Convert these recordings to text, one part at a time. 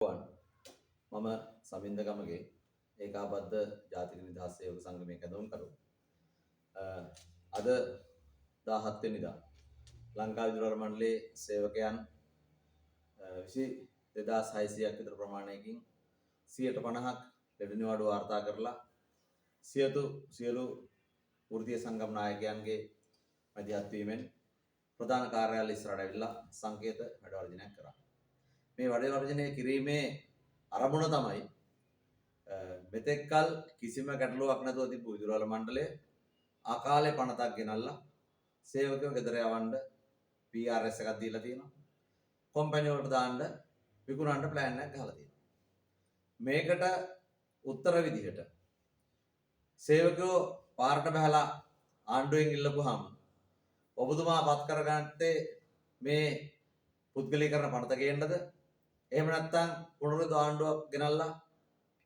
මම සමින්ද ගමගේ ඒකාබද්ධ ජාතික නිදහස් සේවක සංගමයේ කැඳවුම්කරු. අද 17 වෙනිදා ලංකා විදුලි මණ්ඩලයේ සේවකයන් 22600ක් විතර ප්‍රමාණයකින් 50%ක් ලෙඩ නිවාඩු වාර්තා කරලා සියලු වෘත්තීය සංගම් නායකයන්ගේ මැදිහත් වීමෙන් ප්‍රධාන කාර්යාලය ඉස්සරහට ඇවිල්ලා සංකේත වැඩවර්ජනයක් කරා. මේ වැඩවර්ජනය කිරීමේ අරමුණ තමයි මෙතෙක්කල් කිසිම ගැටලුවක් නැතුව තිබු විදුලි මණ්ඩලය අකාලේ පනතක් ගෙනල්ලා සේවකයෝ ගෙදර යවන්න PRS එකක් දීලා තියෙනවා. කම්පැනි වලට දාන්න විකුණන්න ප්ලෑන් එකක් ගහලා තියෙනවා. මේකට උත්තර විදිහට සේවකයෝ පාරට බහලා ආණ්ඩුවෙන් ඉල්ලපුවාම ඔබතුමා පත් කරගත්තේ මේ පුද්ගලීකරණ පනත ගේන්නද? එහෙම නැත්නම් පුනරුත් ආණ්ඩුවක් ගෙනල්ලා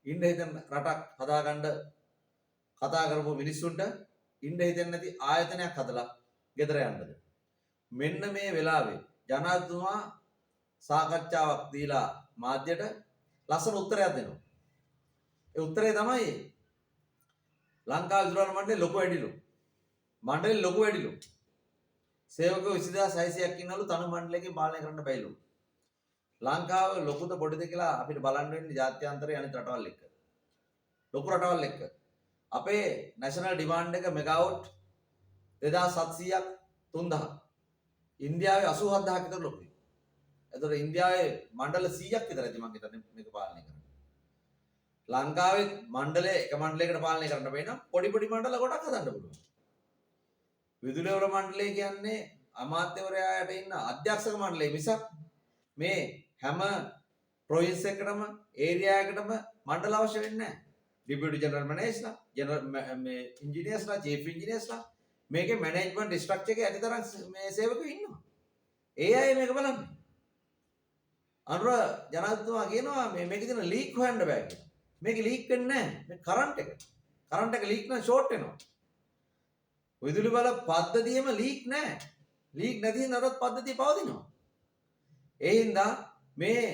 ඉන්න හිතන රටක් හදාගන්න කතා කරපු මිනිස්සුන්ට ඉන්න හිතෙන්නේ නැති ආයතනයක් හදලා ගෙදර යන්නද? මෙන්න මේ වෙලාවේ ජනාධිපතිතුමා සාකච්ඡාවක් දීලා මාධ්‍යයට ලස්සන උත්තරයක් දෙනවා. ඒ උත්තරේ තමයි ලංකා විදුලි මණ්ඩලේ ලොකු වැඩිලු. මණ්ඩලේ ලොකු වැඩිලු. සේවකයෝ 20600ක් ඉන්නලු තනු මණ්ඩලයකින් පාලනය කරන්න බැයිලු. ලංකාව ලොකුද පොඩිද කියලා අපිට බලන්න වෙන්නේ ජාත්‍යන්තරයේ අනිත් රටවල් එක්ක. ලොකු රටවල් එක්ක. අපේ නැෂනල් ඩිමාන්ඩ් එක මෙගාවොට් 2700ක් 3000. ඉන්දියාවේ 87000ක් විතර ලොකුයි. එතකොට ඉන්දියාවේ මණ්ඩල 100ක් විතර ඇති මම හිතන්නේ මේක පාලනය කරන්නේ. ලංකාවේ මණ්ඩලයේ එක මණ්ඩලයකට පාලනය කරන්න බැයි නම් පොඩි මණ්ඩල ගොඩක් හදන්න පුළුවන්. විදුලි මණ්ඩලය කියන්නේ අමාත්‍යවරයාට ඉන්න අධ්‍යක්ෂක මණ්ඩලය මිසක් මේ හැම ප්‍රොවින්ස් එකකටම ඒරියා එකකටම මණ්ඩල අවශ්‍ය වෙන්නේ නැහැ. ඩිපියුටි ජනරල් මැනේජර්ලා, ජනරල් මේ ඉන්ජිනියර්ස්ලා, චීෆ් ඉන්ජිනියර්ස්ලා මේකේ මැනේජ්මන්ට් ස්ට්‍රක්චර් එකේ ඇතිතරම් මේ සේවකයෝ ඉන්නවා. ඒ අය මේක බලන්නේ. අනුර ජනාධිපතිතුමා කියනවා මේකේ තියෙන ලීක් හොයන්න බෑ කියලා. මේකේ ලීක් වෙන්නේ නැහැ. මේ කරන්ට් එක. කරන්ට් එක ලීක් නම් ෂෝට් වෙනවා. විදුලි බල පද්ධතියම ලීක් නැහැ. ලීක් නැති හින්දා පද්ධතිය පවතිනවා. ඒ හින්දා මේ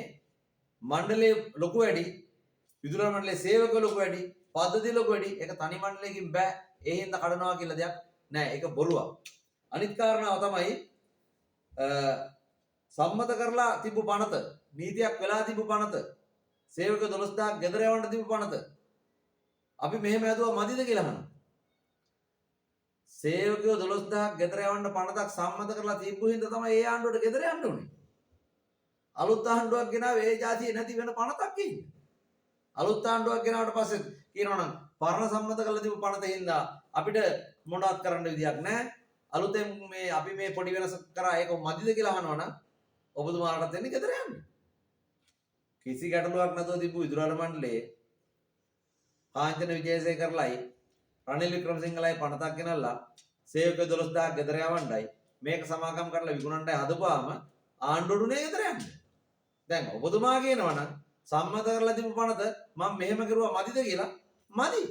මණ්ඩලයේ ලොකු වැඩි විදුලි මණ්ඩලයේ සේවකයෝ ලොකු වැඩි පද්ධතිය ලොකු වැඩි ඒක තනි මණ්ඩලයකින් බෑ. ඒ හින්දා කඩනවා කියලා දෙයක් නැහැ. ඒක බොරුවක්. අනිත් කාරණාව තමයි සම්මත කරලා තිබු පනත නීතියක් වෙලා තිබු පනත සේවකයෝ 12000ක් ගෙදර යවන්න තිබු පනත අපි මෙහෙම ඇදුවා මදිද කියලා අහනවා. සේවකයෝ 12000ක් ගෙදර යවන්න පනතක් සම්මත කරලා තිබ්බු හින්දා තමයි ඒ ආණ්ඩුවට ගෙදර යන්න උනේ. අලුත් ආණ්ඩුවක් ගෙනාවේ ඒ જાතිය නැති වෙන පනතක් ඉන්නේ. අලුත් ආණ්ඩුවක් ගෙනාවට පස්සේ කියනවනම් පරණ සම්මත කරලා තිබු පනත හින්දා අපිට මොනවත් කරන්න විදියක් නැහැ. අලුතෙන් මේ අපි මේ පොඩි වෙනස කරා ඒක මදිද කියලා අහනවනම් ඔබතුමාලටත් දෙන්නේ ගෙදර යන්න. කිසි ගැටලුවක් නැතුව තිබු විදුලි මණ්ඩලයේ කාංචන විජේසේකරලයි රනිල් වික්‍රමසිංහලයි පනතක් ගෙනල්ලා සේවකයෝ 12000ක් ගෙදර යවන්නයි මේක සමාගම් කරලා විකුණන්නයි හදපුවාම ආණ්ඩුවටුනේ ගෙදර යන්න. දැන් ඔබතුමා කියනවනම් සම්මත කරලා තිබු පනත මම මෙහෙම කරුවා මදිද කියලා මදි.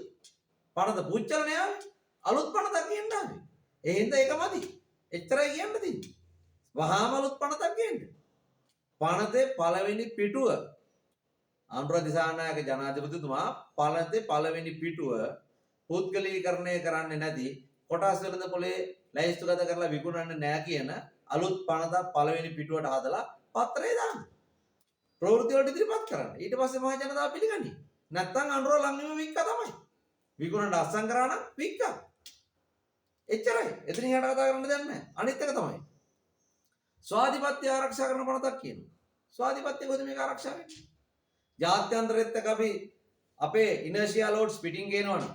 පනත පුච්චරණ යාවේ අලුත් පනතක් කියන්න ආවේ. ඒ හින්දා ඒක මදි. එච්චරයි කියන්න තියෙන්නේ. වහාම අලුත් පනතක් කියන්න. පනතේ පළවෙනි පිටුව අනුර දිසානායක ජනාධිපතිතුමා පනතේ පළවෙනි පිටුව පුද්ගලීකරණය කරන්නේ නැති කොටස් වෙළඳ පොලේ ලැයිස්තුගත කරලා විකුණන්නේ නැහැ කියන අලුත් පනතක් පළවෙනි පිටුවට හදලා පත්‍රේ දාන්න. ප්‍රවෘත්ති වලට ඉදිරිපත් කරන්න. ඊට පස්සේ මහ ජනතාව පිළිගනි. නැත්තම් අනුර ලංනිම වික්ක තමයි. විකුණන්න අස්සම් කරා නම් වික්ක. එච්චරයි. එතනින් යට කතා කරන්න දෙයක් නැහැ. අනිත් එක තමයි. ස්වාධිපත්‍ය ආරක්ෂා කරන පනතක් කියනවා. ස්වාධිපත්‍ය කොහොමද මේක ආරක්ෂා වෙන්නේ? ජාත්‍යන්තරෙත් එක්ක අපි අපේ ඉනර්ෂියා ලෝඩ්ස් පිටින් ගේනවනම්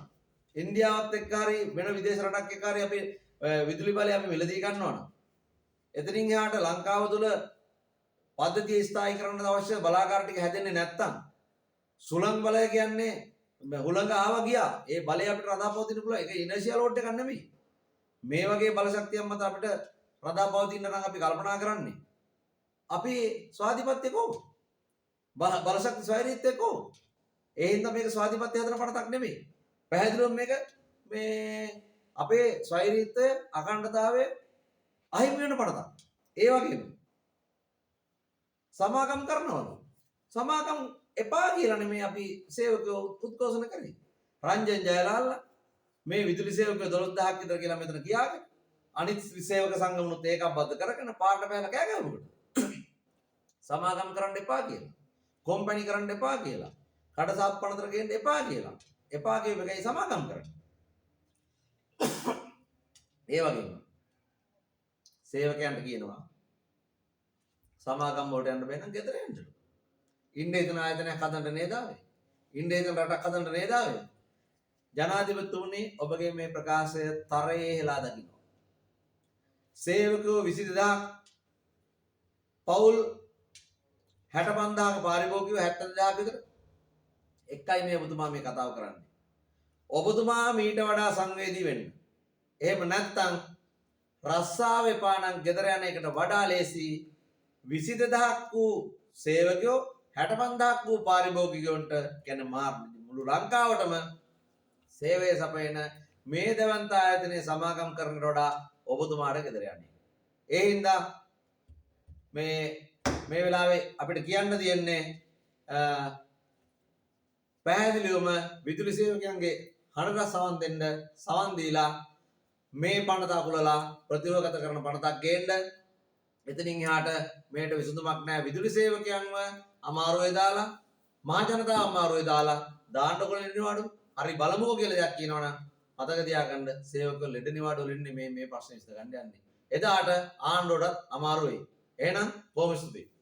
ඉන්දියාවත් එක්ක හරි වෙන විදේශ රටක් එක්ක හරි අපි විදුලි බලය අපි මිලදී ගන්නවනම් එතනින් එහාට ලංකාව තුළ පද්ධතිය ස්ථායි කරන්න අවශ්‍ය බලාගාර ටික හැදෙන්නේ නැත්තම් සුළං බලය කියන්නේ හුළඟ ආවා ගියා ඒ බලය අපිට රඳාපවතින්න පුළුවන් ඒක ඉනර්ෂියා ලෝඩ් එකක් නෙමෙයි මේ වගේ බල ශක්තියක් මත අපිට රඳාපවතින්න නම් අපි කල්පනා කරන්නේ අපි ස්වාධිපත්‍ය කොහොමද බල ශක්ති ස්වෛරීත්වය කොහොමද ඒ හින්දා මේක ස්වාධිපත්‍ය හදන පනතක් නෙමෙයි පැහැදිලිවම මේක මේ අපේ ස්වෛරීත්වය අඛණ්ඩතාවය අහිමි වෙන පනතක් ඒ වගේම සමාගම් කරනවලු සමාගම් එපා කියලානේ මේ අපි සේවකයෝ උද්ඝෝෂණ කරේ. රංජන් ජයලාල් මේ විදුලි සේවකයෝ 12000ක් විතර කියලා මෙතන කියාගෙන අනිත් සේවක සංගමනුත් ඒකබද්ධ කරගෙන පාට බෑලා කෑ ගැහුවකට. සමාගම් කරන්න එපා කියලා. කොම්පැනි කරන්න එපා කියලා. කඩසාප් පනතර ගේන්න එපා කියලා. එපා කියප එකයි සමාගම් කරන්නේ. ඒ වගේම සේවකයන්ට කියනවා සමාගම් වලට යන්න බෑ නම් ගෙදර යන්න. ඉන්න හිතන ආයතනයක් හදන්න නේද ආවේ? ඉන්න හිතන රටක් හදන්න නේද ආවේ? ජනාධිපතිතුමනි ඔබගේ මේ ප්‍රකාශය තරයේ හෙලා දකින්න. සේවකයෝ 22000 පවුල් 65000ක පාරිභෝගිකයෝ 70000 විතර එකයි මේ ඔබතුමා මේ කතාව කරන්නේ. ඔබතුමා මීට වඩා සංවේදී වෙන්න. එහෙම නැත්නම් රස්සාව එපා නම් ගෙදර යන එකට වඩා ලේසි 22000ක් වූ සේවකයෝ 65000ක් වූ පාරිභෝගිකයන්ට කියන්නේ මුළු ලංකාවටම සේවය සපයන මේ දෙවන්ත ආයතනයේ සමාගම් කරනට වඩා ඔබතුමාට ගෙදර යන්නේ. ඒ හින්දා මේ වෙලාවේ අපිට කියන්න තියෙන්නේ පැහැදිලිවම විදුලි සේවකයන්ගේ හඬට සවන් දෙන්න සවන් දීලා මේ පනත අකුලලා ප්‍රතිවගත කරන පනතක් ගේන්න. එතනින් එහාට මේට විසඳුමක් නැහැ. විදුලි සේවකයන්ව අමාරුවේ දාලා මහ ජනතාව අමාරුවේ දාලා දාන්නකො ලෙඩ නිවාඩු හරි බලමුකෝ කියලා දෙයක් කියනවනම් මතක තියාගන්න සේවකයෝ ලෙඩ නිවාඩු වලින් මේ ප්‍රශ්නේ විසඳ ගන්න යන්නේ. එදාට ආණ්ඩුවටත් අමාරු වෙයි. එහෙනම් බොහොම ස්තුතියි.